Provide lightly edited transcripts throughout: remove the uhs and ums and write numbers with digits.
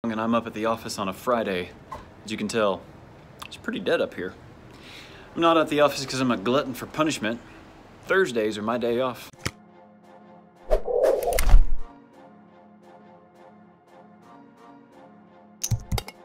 And I'm up at the office on a Friday. As you can tell, it's pretty dead up here. I'm not at the office because I'm a glutton for punishment. Thursdays are my day off.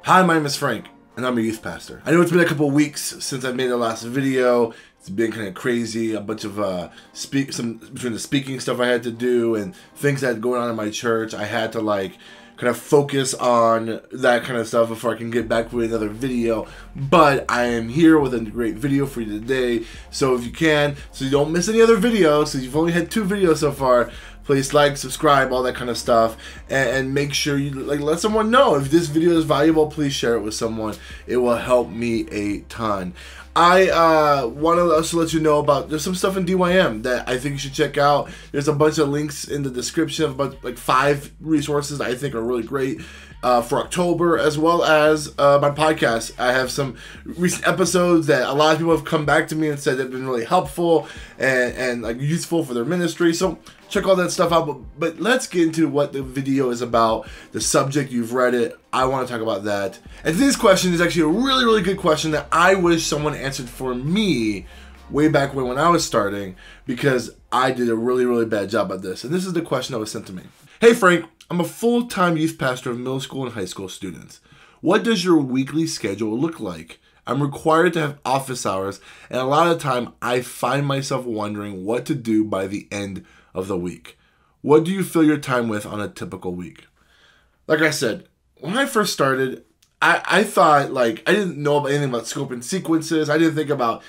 Hi, my name is Frank, and I'm a youth pastor. I know it's been a couple weeks since I've made the last video. It's been kind of crazy, a bunch of between the speaking stuff I had to do and things that had going on in my church. I had to kind of focus on that kind of stuff before I can get back with another video. But I am here with a great video for you today. So if you can, so you don't miss any other videos, so you've only had 2 videos so far, please like, subscribe, all that kind of stuff, and make sure you let someone know if this video is valuable. Please share it with someone. It will help me a ton. I want to also let you know about, there's some stuff in DYM that I think you should check out. There's a bunch of links in the description, about 5 resources I think are really great for October, as well as my podcast. I have some recent episodes that a lot of people have come back to me and said have been really helpful and useful for their ministry. So check all that stuff out, but let's get into what the video is about, the subject. You've read it. I want to talk about that. And today's question is actually a really, really good question that I wish someone answered for me way back when I was starting, because I did a really, really bad job at this. And this is the question that was sent to me. Hey Frank, I'm a full-time youth pastor of middle school and high school students. What does your weekly schedule look like? I'm required to have office hours, and a lot of the time I find myself wondering what to do by the end of the week. What do you fill your time with on a typical week? Like I said, when I first started, I thought I didn't know anything about scope and sequences. I didn't think about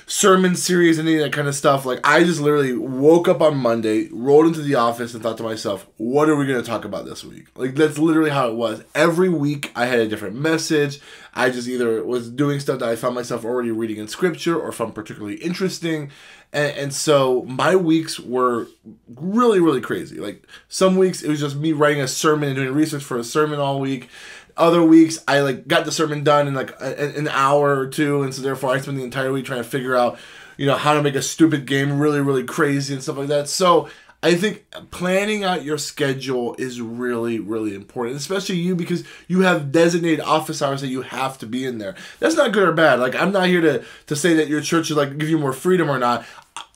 sermon series, any of that kind of stuff. I just literally woke up on Monday, rolled into the office, and thought to myself, what are we going to talk about this week? That's literally how it was. Every week I had a different message. I just either was doing stuff that I found myself already reading in scripture or found particularly interesting. And so my weeks were really, really crazy. Some weeks it was just me writing a sermon and doing research for a sermon all week. Other weeks I got the sermon done in an hour or 2, and so therefore I spent the entire week trying to figure out, how to make a stupid game really, really crazy and stuff like that. So I think planning out your schedule is really, really important, especially you, because you have designated office hours that you have to be in there. That's not good or bad. I'm not here to say that your church should give you more freedom or not.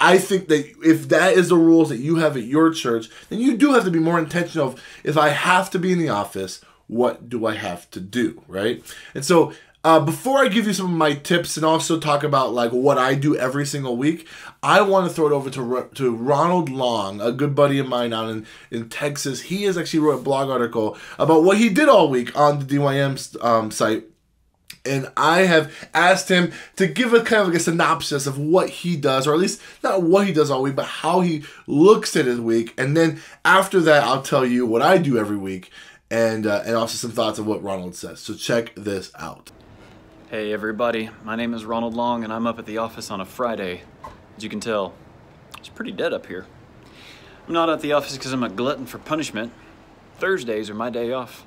I think that if that is the rules that you have at your church, then you do have to be more intentional of, if I have to be in the office, what do I have to do, right? And so before I give you some of my tips and also talk about what I do every single week, I want to throw it over to Ronald Long, a good buddy of mine out in Texas. He has actually wrote a blog article about what he did all week on the DYM site. And I have asked him to give a kind of a synopsis of what he does, or at least not what he does all week, but how he looks at his week. And then after that, I'll tell you what I do every week, and also some thoughts of what Ronald says. So check this out. Hey everybody, my name is Ronald Long, and I'm up at the office on a Friday. As you can tell, it's pretty dead up here. I'm not at the office because I'm a glutton for punishment. Thursdays are my day off.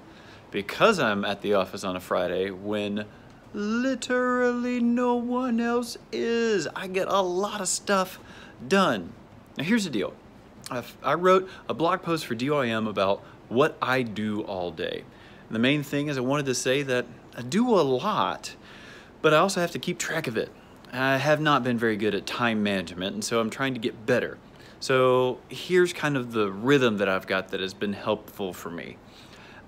Because I'm at the office on a Friday when literally no one else is, I get a lot of stuff done. Now here's the deal. I wrote a blog post for DYM about what I do all day. And the main thing is I wanted to say that I do a lot, but I also have to keep track of it. I have not been very good at time management, and so I'm trying to get better. So here's kind of the rhythm that I've got that has been helpful for me.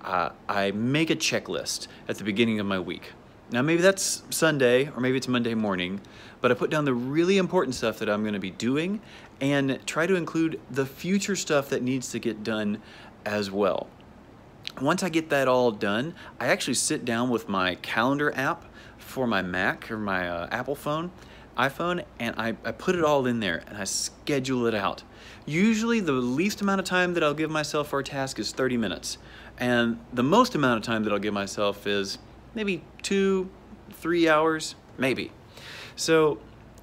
I make a checklist at the beginning of my week. Now maybe that's Sunday or maybe it's Monday morning, but I put down the really important stuff that I'm going to be doing and try to include the future stuff that needs to get done as well. Once I get that all done, I actually sit down with my calendar app for my Mac or my Apple iPhone, and I put it all in there and I schedule it out. Usually the least amount of time that I'll give myself for a task is 30 minutes. And the most amount of time that I'll give myself is maybe 2-3 hours, maybe. So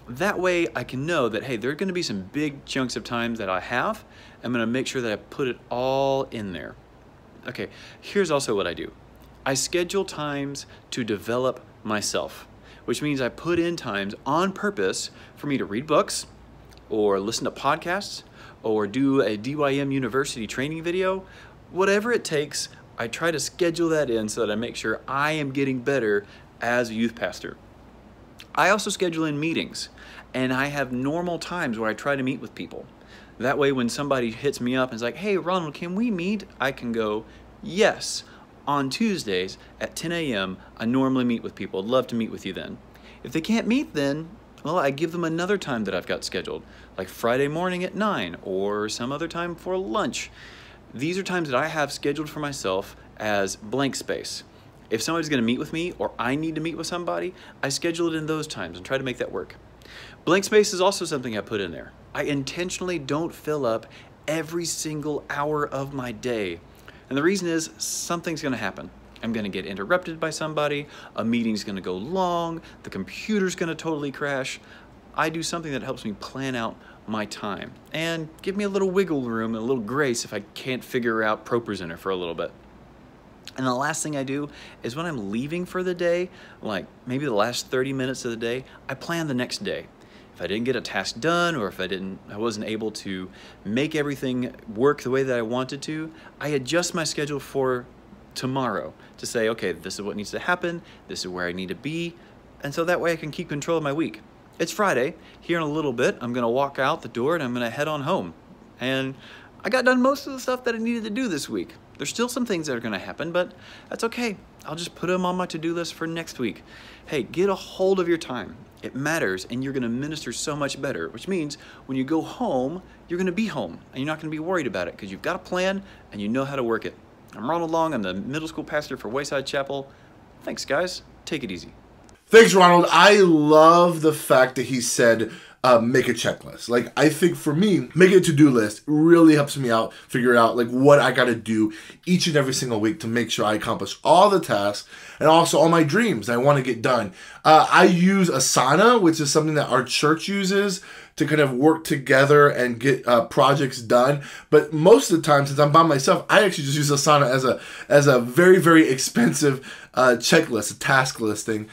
that way I can know that, hey, there are gonna be some big chunks of time that I have. I'm gonna make sure that I put it all in there. Okay, here's also what I do. I schedule times to develop myself, which means I put in times on purpose for me to read books or listen to podcasts or do a DYM University training video. Whatever it takes, I try to schedule that in so that I make sure I am getting better as a youth pastor. I also schedule in meetings, and I have normal times where I try to meet with people. That way when somebody hits me up and is like, hey Ronald, can we meet? I can go, yes. On Tuesdays at 10 a.m. I normally meet with people. I'd love to meet with you then. If they can't meet then, well, I give them another time that I've got scheduled, like Friday morning at 9 or some other time for lunch. These are times that I have scheduled for myself as blank space. If somebody's going to meet with me or I need to meet with somebody, I schedule it in those times and try to make that work. Blank space is also something I put in there. I intentionally don't fill up every single hour of my day. And the reason is something's going to happen. I'm going to get interrupted by somebody, a meeting's going to go long, the computer's going to totally crash. I do something that helps me plan out my time and give me a little wiggle room and a little grace if I can't figure out ProPresenter for a little bit. And the last thing I do is when I'm leaving for the day, like maybe the last 30 minutes of the day, I plan the next day. If I didn't get a task done or if I wasn't able to make everything work the way that I wanted to, I adjust my schedule for tomorrow to say, okay, this is what needs to happen, this is where I need to be, and so that way I can keep control of my week. It's Friday. Here in a little bit, I'm gonna walk out the door and I'm gonna head on home. And I got done most of the stuff that I needed to do this week. There's still some things that are gonna happen, but that's okay. I'll just put them on my to-do list for next week. Hey, get a hold of your time. It matters, and you're gonna minister so much better, which means when you go home, you're gonna be home, and you're not gonna be worried about it because you've got a plan and you know how to work it. I'm Ronald Long. I'm the middle school pastor for Wayside Chapel. Thanks, guys. Take it easy. Thanks, Ronald. I love the fact that he said, make a checklist. Like, I think for me, making a to-do list really helps me out, figure out like what I got to do each and every single week to make sure I accomplish all the tasks and also all my dreams I want to get done. I use Asana, which is something that our church uses to kind of work together and get projects done. But most of the time, since I'm by myself, I actually just use Asana as a very, very expensive checklist, a task listing,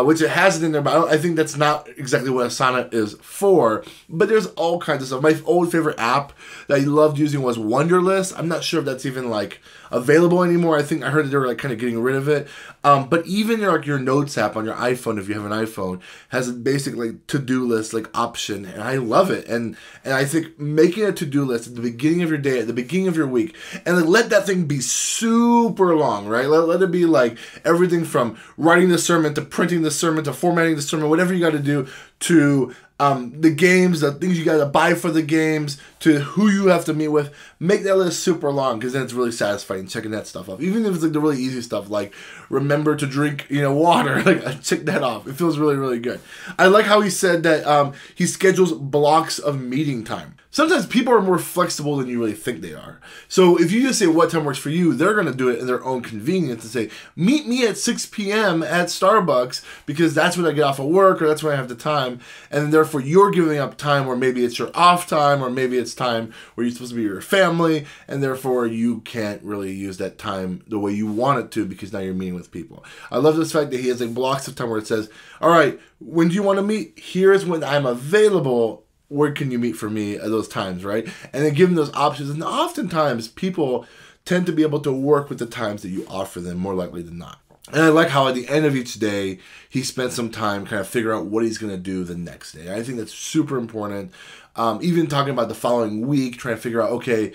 which it has it in there, but I think that's not exactly what Asana is for. But there's all kinds of stuff. My old favorite app that I loved using was Wunderlist. I'm not sure if that's even like available anymore. I think I heard that they were like kind of getting rid of it. But even like your notes app on your iPhone, if you have an iPhone, has a basic like to-do list like option, and I love it. And I think making a to-do list at the beginning of your day, at the beginning of your week, and like let that thing be super long, right? Let it be like everything from writing the sermon to printing the sermon to formatting the sermon, whatever you got to do, to the games, the things you got to buy for the games, to who you have to meet with. Make that list super long, because then it's really satisfying checking that stuff off. Even if it's like the really easy stuff, like remember to drink, water. Like I check that off. It feels really, really good. I like how he said that he schedules blocks of meeting time. Sometimes people are more flexible than you really think they are. So if you just say what time works for you, they're going to do it in their own convenience and say, meet me at 6 p.m. at Starbucks because that's when I get off of work or that's when I have the time. And therefore you're giving up time where maybe it's your off time or maybe it's time where you're supposed to be with your family, and therefore you can't really use that time the way you want it to because now you're meeting with people. I love this fact that he has like blocks of time where it says, all right, when do you want to meet? Here's when I'm available. Where can you meet for me at those times, right? And then give them those options. And oftentimes, people tend to be able to work with the times that you offer them more likely than not. And I like how at the end of each day, he spent some time kind of figure out what he's going to do the next day. I think that's super important. Even talking about the following week, trying to figure out, okay,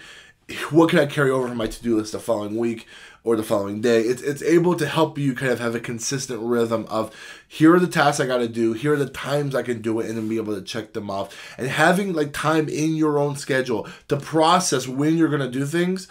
what can I carry over from my to-do list the following week or the following day? It's able to help you kind of have a consistent rhythm of here are the tasks I got to do, here are the times I can do it, and then be able to check them off. And having like time in your own schedule to process when you're going to do things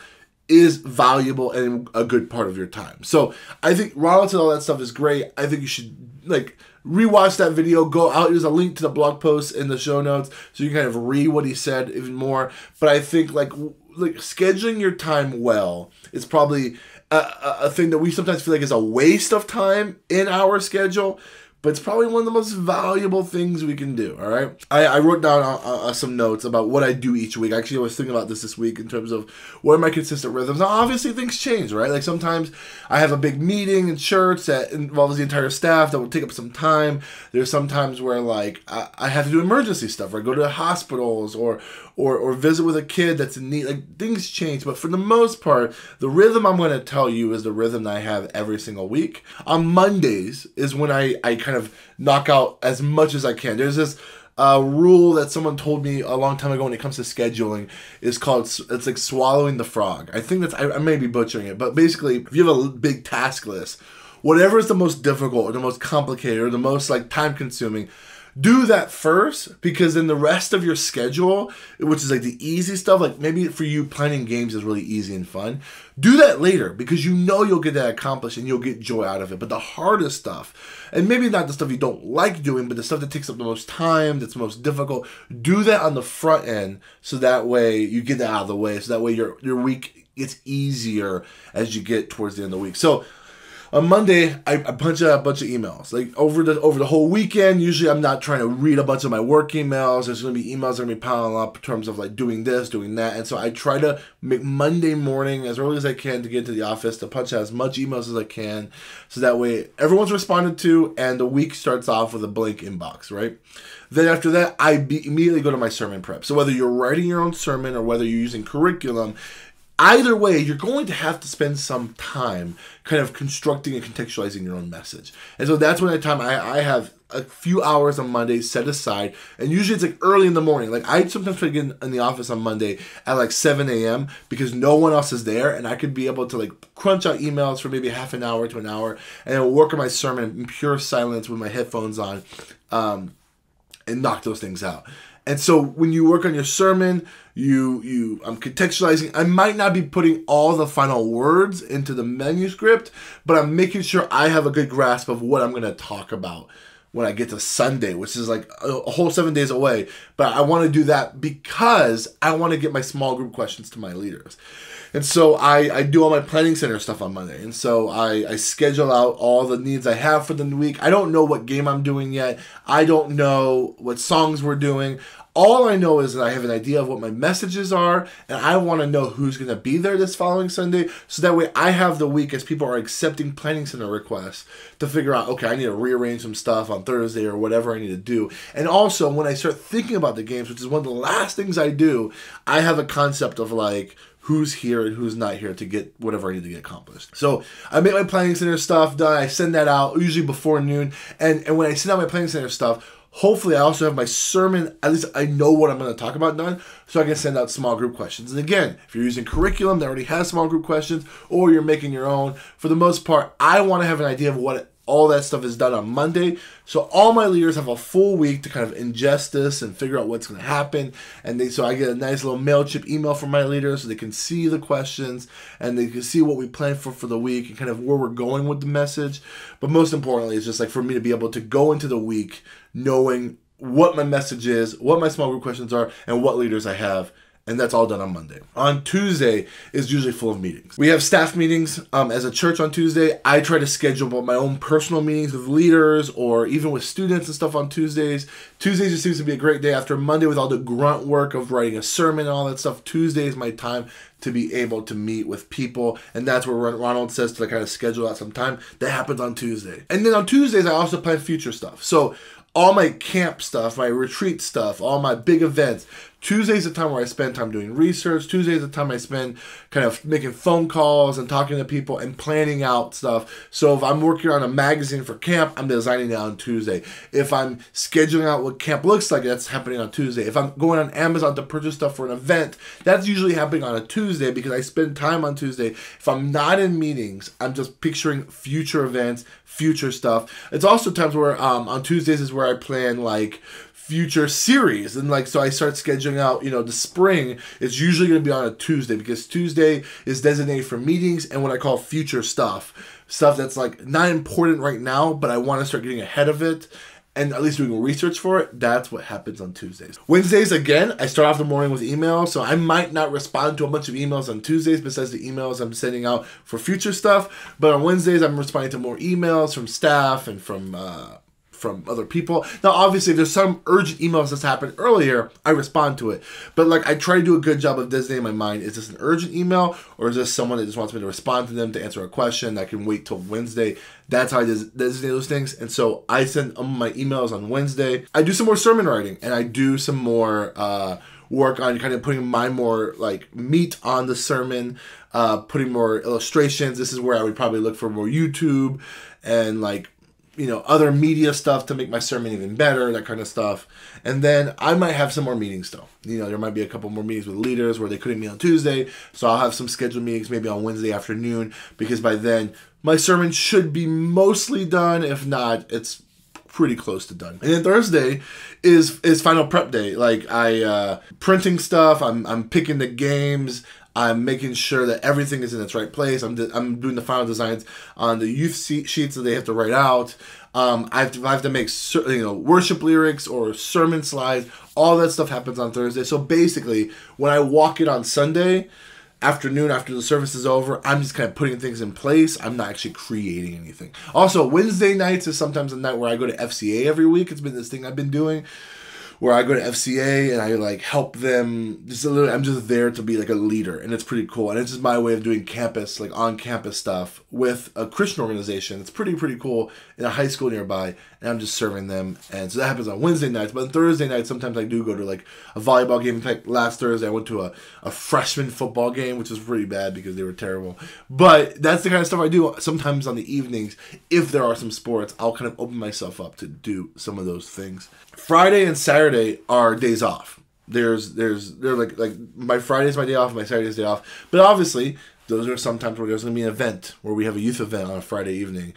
is valuable and a good part of your time. So I think Ronald said all that stuff is great. I think you should like rewatch that video. Go out. There's a link to the blog post in the show notes so you can kind of read what he said even more. But I think like scheduling your time well is probably a thing that we sometimes feel like is a waste of time in our schedule, but it's probably one of the most valuable things we can do, all right? I wrote down some notes about what I do each week. Actually, I was thinking about this week in terms of what are my consistent rhythms. Now, obviously, things change, right? Like sometimes I have a big meeting in church that involves the entire staff that will take up some time. There's some times where like I have to do emergency stuff, right? Go to hospitals or or visit with a kid that's in need. Like, things change, but for the most part, the rhythm I'm going to tell you is the rhythm that I have every single week. On Mondays is when I kind of knock out as much as I can. There's this rule that someone told me a long time ago when it comes to scheduling is called, it's like swallowing the frog. I think I may be butchering it, but basically, if you have a big task list, whatever is the most difficult or the most complicated or the most like time consuming, do that first, because then the rest of your schedule, which is like the easy stuff, like maybe for you planning games is really easy and fun, do that later, because you know you'll get that accomplished and you'll get joy out of it. But the hardest stuff, and maybe not the stuff you don't like doing, but the stuff that takes up the most time, that's most difficult, do that on the front end, so that way you get that out of the way, so that way your week gets easier as you get towards the end of the week. So on Monday, I punch out a bunch of emails. Like over the whole weekend, usually I'm not trying to read a bunch of my work emails. There's going to be emails that are going to be piling up in terms of like doing this, doing that. And so I try to make Monday morning as early as I can to get to the office, to punch out as much emails as I can. So that way everyone's responded to and the week starts off with a blank inbox, right? Then after that, I immediately go to my sermon prep. So whether you're writing your own sermon or whether you're using curriculum, either way, you're going to have to spend some time kind of constructing and contextualizing your own message. And so that's when I have a few hours on Monday set aside, and usually it's like early in the morning. Like I sometimes try to get in the office on Monday at like 7 a.m. because no one else is there, and I could be able to like crunch out emails for maybe half an hour to an hour, and then work on my sermon in pure silence with my headphones on, and knock those things out. And so when you work on your sermon, I'm contextualizing. I might not be putting all the final words into the manuscript, but I'm making sure I have a good grasp of what I'm going to talk about when I get to Sunday, which is like a whole 7 days away. But I want to do that because I want to get my small group questions to my leaders. And so I do all my planning center stuff on Monday. And so I schedule out all the needs I have for the week. I don't know what game I'm doing yet. I don't know what songs we're doing. All I know is that I have an idea of what my messages are, and I want to know who's going to be there this following Sunday, so that way I have the week as people are accepting planning center requests to figure out, okay, I need to rearrange some stuff on Thursday or whatever I need to do. And also, when I start thinking about the games, which is one of the last things I do, I have a concept of like, who's here and who's not here to get whatever I need to get accomplished. So I make my planning center stuff done. I send that out usually before noon. And when I send out my planning center stuff, hopefully I also have my sermon, at least I know what I'm going to talk about done, so I can send out small group questions. And again, if you're using curriculum that already has small group questions, or you're making your own, for the most part, I want to have an idea of what all that stuff is done on Monday. So all my leaders have a full week to kind of ingest this and figure out what's going to happen. And so I get a nice little MailChimp email from my leaders so they can see the questions and they can see what we plan for the week and kind of where we're going with the message. But most importantly, it's just like for me to be able to go into the week knowing what my message is, what my small group questions are, and what leaders I have. And that's all done on Monday. On Tuesday is usually full of meetings. We have staff meetings as a church on Tuesday. I try to schedule my own personal meetings with leaders or even with students and stuff on Tuesdays. Tuesdays just seems to be a great day after Monday with all the grunt work of writing a sermon and all that stuff. Tuesday is my time to be able to meet with people. And that's where Ronald says to kind of schedule out some time. That happens on Tuesday. And then on Tuesdays, I also plan future stuff. So all my camp stuff, my retreat stuff, all my big events. Tuesday's the time where I spend time doing research. Tuesday's the time I spend kind of making phone calls and talking to people and planning out stuff. So if I'm working on a magazine for camp, I'm designing it on Tuesday. If I'm scheduling out what camp looks like, that's happening on Tuesday. If I'm going on Amazon to purchase stuff for an event, that's usually happening on a Tuesday because I spend time on Tuesday. If I'm not in meetings, I'm just picturing future events, future stuff. It's also times where on Tuesdays is where I plan like future series, and like so I start scheduling out, you know, the spring is usually going to be on a Tuesday because Tuesday is designated for meetings and what I call future stuff that's like not important right now, but I want to start getting ahead of it and at least doing research for it. That's what happens on Tuesdays. Wednesdays, again, I start off the morning with emails, so I might not respond to a bunch of emails on Tuesdays besides the emails I'm sending out for future stuff, but on Wednesdays I'm responding to more emails from staff and from other people. Now, obviously, if there's some urgent emails that's happened earlier, I respond to it. But like, I try to do a good job of designating in my mind, is this an urgent email or is this someone that just wants me to respond to them to answer a question that can wait till Wednesday? That's how I designate those things. And so I send my emails on Wednesday. I do some more sermon writing and I do some more work on kind of putting my more like meat on the sermon, putting more illustrations. This is where I would probably look for more YouTube and like, you know, other media stuff to make my sermon even better, that kind of stuff. And then I might have some more meetings still. You know, there might be a couple more meetings with leaders where they couldn't meet on Tuesday. So I'll have some scheduled meetings maybe on Wednesday afternoon, because by then my sermon should be mostly done. If not, it's pretty close to done. And then Thursday is final prep day. Like printing stuff, I'm picking the games, I'm making sure that everything is in its right place. I'm doing the final designs on the youth sheets that they have to write out. I have to make worship lyrics or sermon slides. All that stuff happens on Thursday. So basically, when I walk in on Sunday afternoon after the service is over, I'm just kind of putting things in place. I'm not actually creating anything. Also, Wednesday nights is sometimes a night where I go to FCA every week. It's been this thing I've been doing, where I go to FCA and I like help them just a little. I'm just there to be like a leader, and it's pretty cool. And it's just my way of doing campus, like on campus stuff with a Christian organization. It's pretty cool in a high school nearby, and I'm just serving them. And so that happens on Wednesday nights. But on Thursday nights, sometimes I do go to like a volleyball game. In fact, last Thursday I went to a freshman football game, which was pretty bad because they were terrible. But that's the kind of stuff I do. Sometimes on the evenings, if there are some sports, I'll kind of open myself up to do some of those things. Friday and Saturday are days off. They're like my Friday's my day off, my Saturday's day off. But obviously, those are sometimes where there's going to be an event, where we have a youth event on a Friday evening,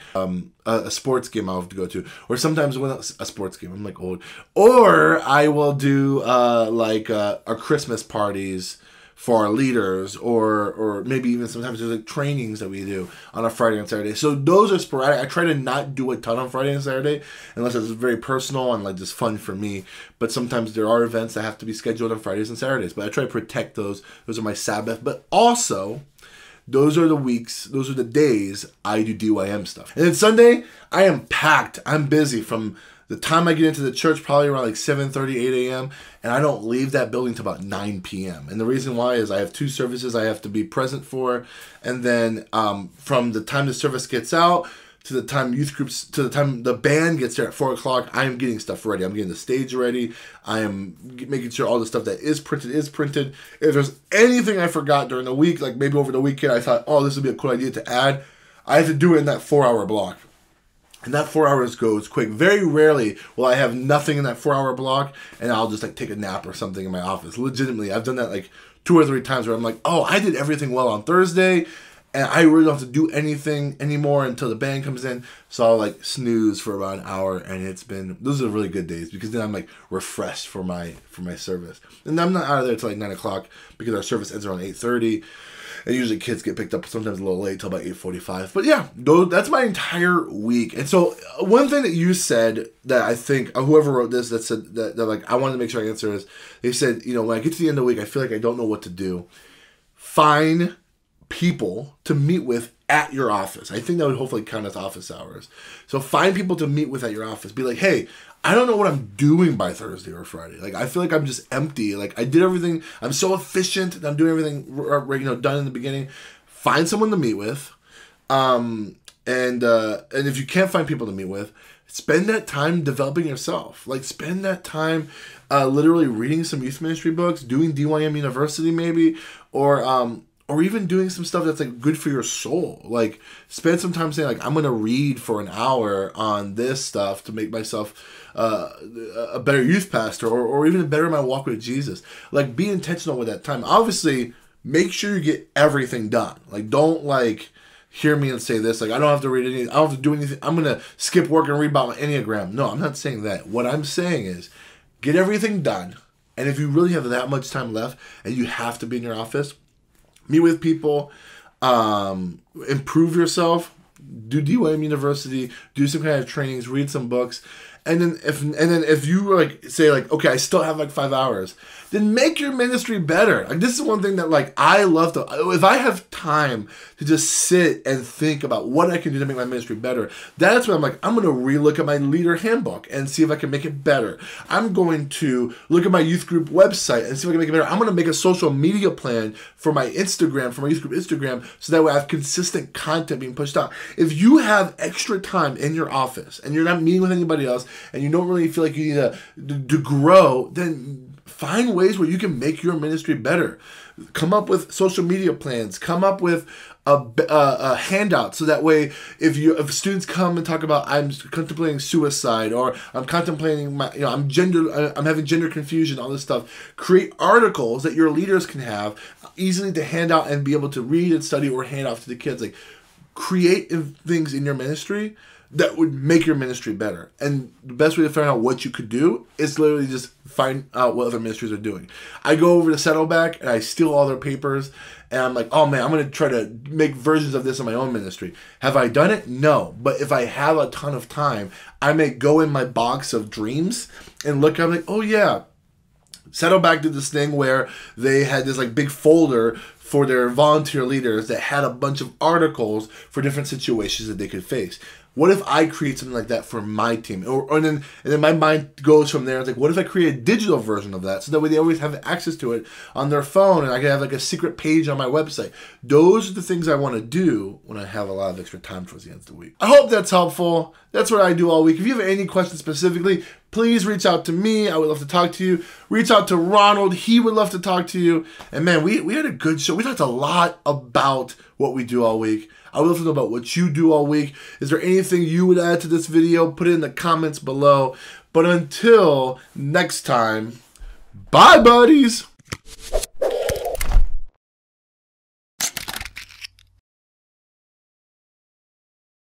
a sports game I'll have to go to, or sometimes when a sports game, I'm like old, or I will do our Christmas parties for our leaders, or maybe even sometimes there's like trainings that we do on a Friday and Saturday. So those are sporadic. I try to not do a ton on Friday and Saturday unless it's very personal and like just fun for me. But sometimes there are events that have to be scheduled on Fridays and Saturdays. But I try to protect those. Those are my Sabbath. But also, those are the weeks, those are the days I do DYM stuff. And then Sunday, I am packed. I'm busy from the time I get into the church, probably around like 7:30, 8 a.m., and I don't leave that building until about 9 p.m. And the reason why is I have 2 services I have to be present for, and then from the time the service gets out to the time youth groups, to the time the band gets there at 4 o'clock, I am getting stuff ready. I'm getting the stage ready. I am making sure all the stuff that is printed. If there's anything I forgot during the week, like maybe over the weekend I thought, oh, this would be a cool idea to add, I have to do it in that 4-hour block. And that 4 hours goes quick. Very rarely will I have nothing in that 4-hour block and I'll just like take a nap or something in my office. Legitimately, I've done that like 2 or 3 times where I'm like, oh, I did everything well on Thursday and I really don't have to do anything anymore until the band comes in. So I'll like snooze for about an hour, and those are really good days because then I'm like refreshed for my service. And I'm not out of there till like 9 o'clock because our service ends around 8:30. And usually kids get picked up sometimes a little late till about 8:45. But yeah, that's my entire week. And so one thing that you said that I think whoever wrote this that said that like I wanted to make sure I answer is, they said, you know, when I get to the end of the week, I feel like I don't know what to do. Find people to meet with at your office. I think that would hopefully count as office hours. So find people to meet with at your office. Be like, hey, I don't know what I'm doing by Thursday or Friday. Like, I feel like I'm just empty. Like, I did everything. I'm so efficient. I'm doing everything, done in the beginning. Find someone to meet with. And if you can't find people to meet with, spend that time developing yourself. Like, spend that time literally reading some youth ministry books, doing DYM University maybe, or even doing some stuff that's like good for your soul. Like, spend some time saying like, I'm going to read for an hour on this stuff to make myself a better youth pastor, or even better in my walk with Jesus. Like, be intentional with that time. Obviously, make sure you get everything done. Like, don't like hear me and say this. Like, I don't have to read anything. I don't have to do anything. I'm going to skip work and read about my Enneagram. No, I'm not saying that. What I'm saying is get everything done. And if you really have that much time left and you have to be in your office, meet with people, improve yourself, do DYM University, do some kind of trainings, read some books, and then if you like say like, okay, I still have like 5 hours, then make your ministry better. Like, this is one thing that like I love to. If I have time to just sit and think about what I can do to make my ministry better, that's when I'm like, I'm going to relook at my leader handbook and see if I can make it better. I'm going to look at my youth group website and see if I can make it better. I'm going to make a social media plan for my Instagram, for my youth group Instagram, so that way I have consistent content being pushed out. If you have extra time in your office and you're not meeting with anybody else and you don't really feel like you need to grow, then find ways where you can make your ministry better. Come up with social media plans. Come up with a handout, so that way if students come and talk about, I'm contemplating suicide, or I'm contemplating I'm having gender confusion, all this stuff, create articles that your leaders can have easily to hand out and be able to read and study or hand off to the kids. Like, create things in your ministry that would make your ministry better. And the best way to find out what you could do is literally just find out what other ministries are doing. I go over to Saddleback and I steal all their papers, and I'm like, oh man, I'm going to try to make versions of this in my own ministry. Have I done it? No. But if I have a ton of time, I may go in my box of dreams and look, I'm like, oh yeah, Saddleback did this thing where they had this like big folder for their volunteer leaders that had a bunch of articles for different situations that they could face. What if I create something like that for my team? And then my mind goes from there. It's like, what if I create a digital version of that, so that way they always have access to it on their phone, and I can have like a secret page on my website. Those are the things I want to do when I have a lot of extra time towards the end of the week. I hope that's helpful. That's what I do all week. If you have any questions specifically, please reach out to me. I would love to talk to you. Reach out to Ronald. He would love to talk to you. And man, we had a good show. We talked a lot about what we do all week. I would love to know about what you do all week. Is there anything you would add to this video? Put it in the comments below. But until next time, bye buddies!